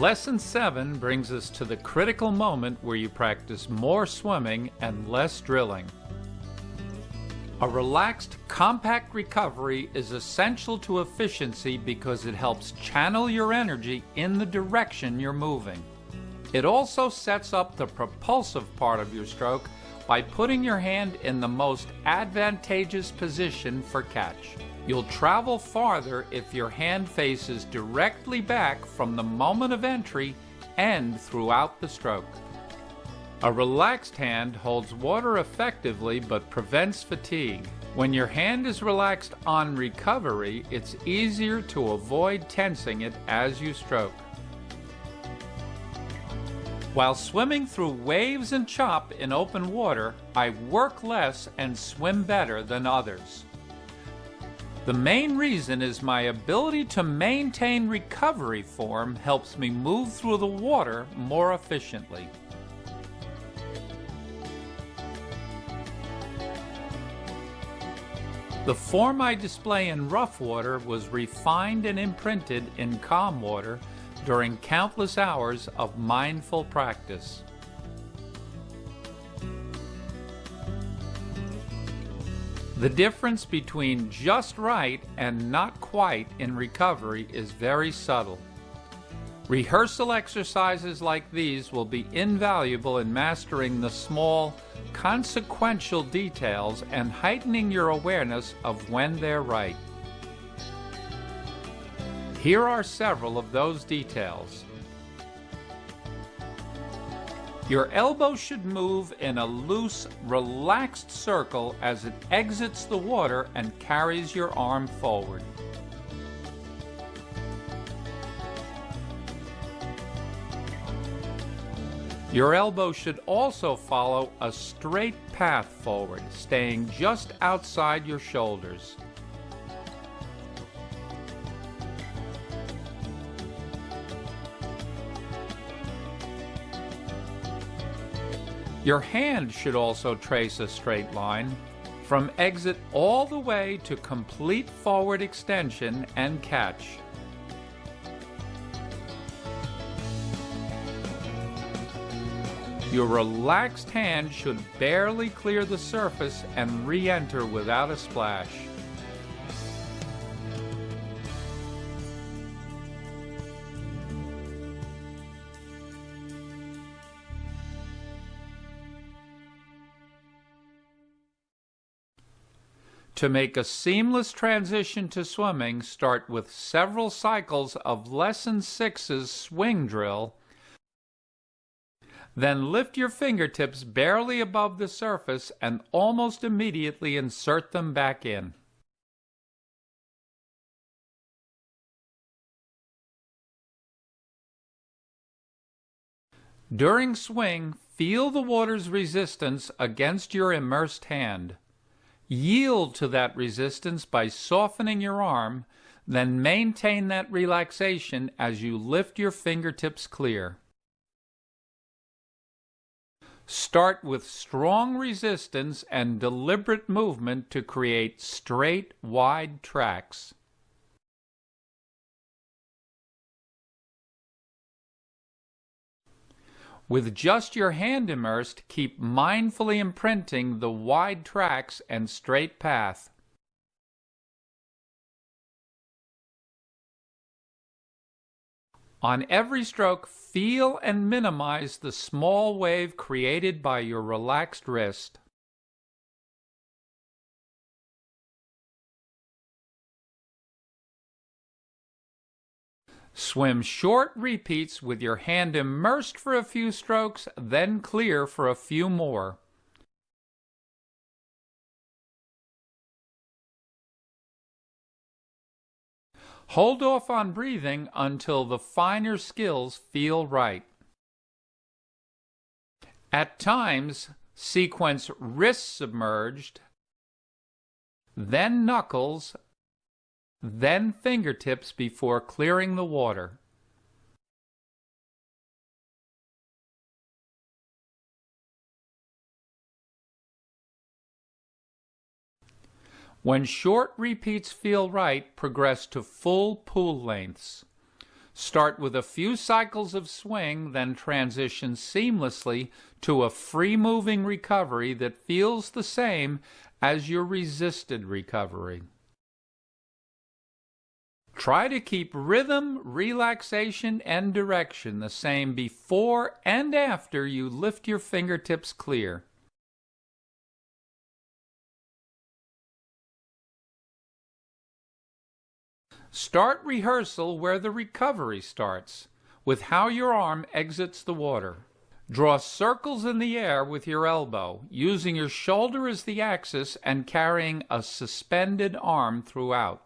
Lesson 7 brings us to the critical moment where you practice more swimming and less drilling. A relaxed, compact recovery is essential to efficiency because it helps channel your energy in the direction you're moving. It also sets up the propulsive part of your stroke by putting your hand in the most advantageous position for catch. You'll travel farther if your hand faces directly back from the moment of entry and throughout the stroke. A relaxed hand holds water effectively but prevents fatigue. When your hand is relaxed on recovery, it's easier to avoid tensing it as you stroke. While swimming through waves and chop in open water, I work less and swim better than others. The main reason is my ability to maintain recovery form helps me move through the water more efficiently. The form I display in rough water was refined and imprinted in calm water during countless hours of mindful practice. The difference between just right and not quite in recovery is very subtle. Rehearsal exercises like these will be invaluable in mastering the small, consequential details and heightening your awareness of when they're right. Here are several of those details. Your elbow should move in a loose, relaxed circle as it exits the water and carries your arm forward. Your elbow should also follow a straight path forward, staying just outside your shoulders. Your hand should also trace a straight line from exit all the way to complete forward extension and catch. Your relaxed hand should barely clear the surface and re-enter without a splash. To make a seamless transition to swimming, start with several cycles of Lesson 6's swing drill. Then lift your fingertips barely above the surface and almost immediately insert them back in. During swing, feel the water's resistance against your immersed hand. Yield to that resistance by softening your arm, then maintain that relaxation as you lift your fingertips clear. Start with strong resistance and deliberate movement to create straight, wide tracks. With just your hand immersed, keep mindfully imprinting the wide tracks and straight path. On every stroke, feel and minimize the small wave created by your relaxed wrist. Swim short repeats with your hand immersed for a few strokes, then clear for a few more. Hold off on breathing until the finer skills feel right. At times, sequence wrists submerged, then knuckles, then fingertips before clearing the water. When short repeats feel right, progress to full pool lengths. Start with a few cycles of swing, then transition seamlessly to a free-moving recovery that feels the same as your resisted recovery. Try to keep rhythm, relaxation, and direction the same before and after you lift your fingertips clear. Start rehearsal where the recovery starts, with how your arm exits the water. Draw circles in the air with your elbow, using your shoulder as the axis and carrying a suspended arm throughout.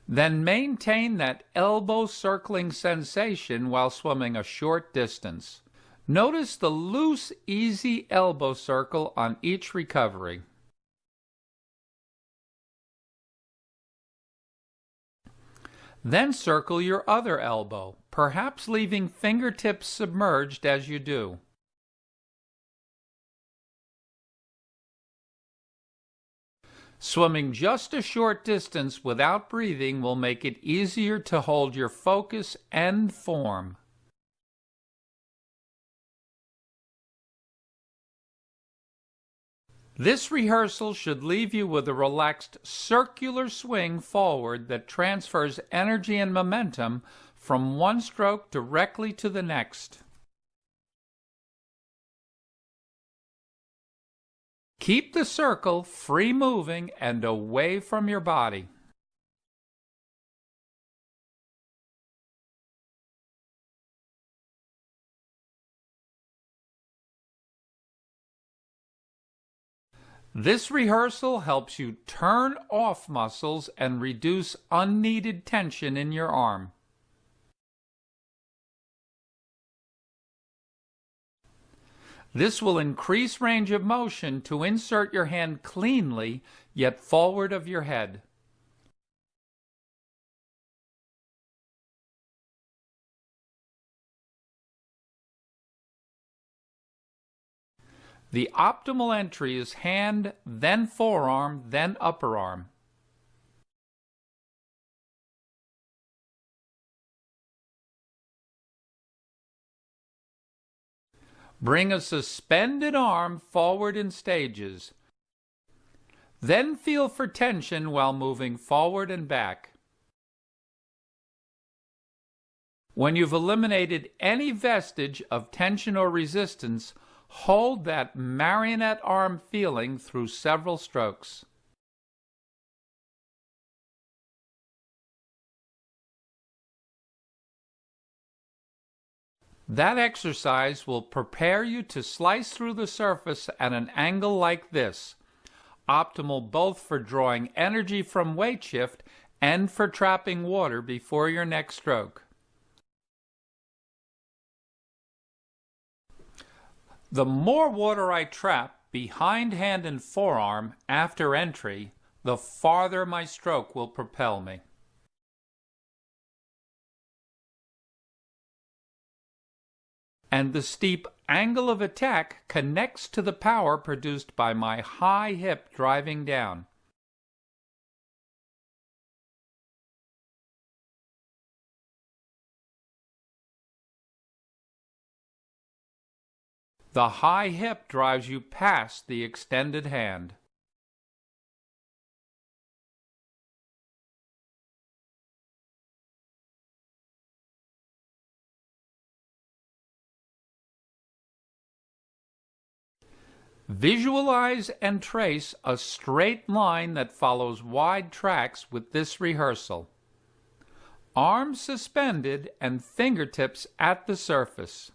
Then maintain that elbow circling sensation while swimming a short distance. Notice the loose, easy elbow circle on each recovery. Then circle your other elbow, perhaps leaving fingertips submerged as you do. Swimming just a short distance without breathing will make it easier to hold your focus and form. This rehearsal should leave you with a relaxed circular swing forward that transfers energy and momentum from one stroke directly to the next. Keep the circle free moving and away from your body. This rehearsal helps you turn off muscles and reduce unneeded tension in your arm. This will increase range of motion to insert your hand cleanly, yet forward of your head. The optimal entry is hand, then forearm, then upper arm. Bring a suspended arm forward in stages. Then feel for tension while moving forward and back. When you've eliminated any vestige of tension or resistance, hold that marionette arm feeling through several strokes. That exercise will prepare you to slice through the surface at an angle like this, optimal both for drawing energy from weight shift and for trapping water before your next stroke. The more water I trap behind hand and forearm after entry, the farther my stroke will propel me. And the steep angle of attack connects to the power produced by my high hip driving down. The high hip drives you past the extended hand. Visualize and trace a straight line that follows wide tracks with this rehearsal. Arms suspended and fingertips at the surface.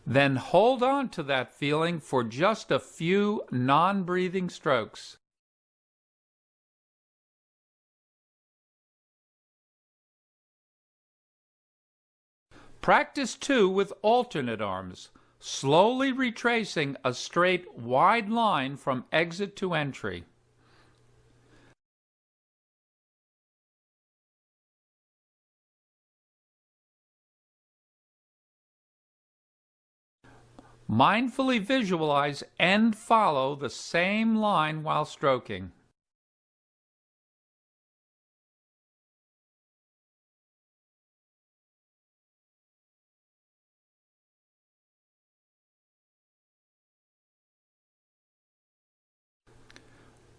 Then hold on to that feeling for just a few non-breathing strokes. Practice too with alternate arms, slowly retracing a straight, wide line from exit to entry. Mindfully visualize and follow the same line while stroking.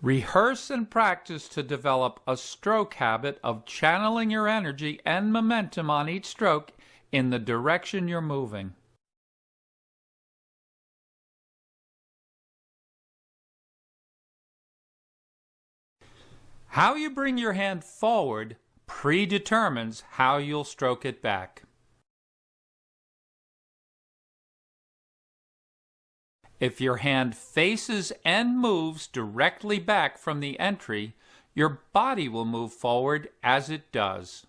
Rehearse and practice to develop a stroke habit of channeling your energy and momentum on each stroke in the direction you're moving. How you bring your hand forward predetermines how you'll stroke it back. If your hand faces and moves directly back from the entry, your body will move forward as it does.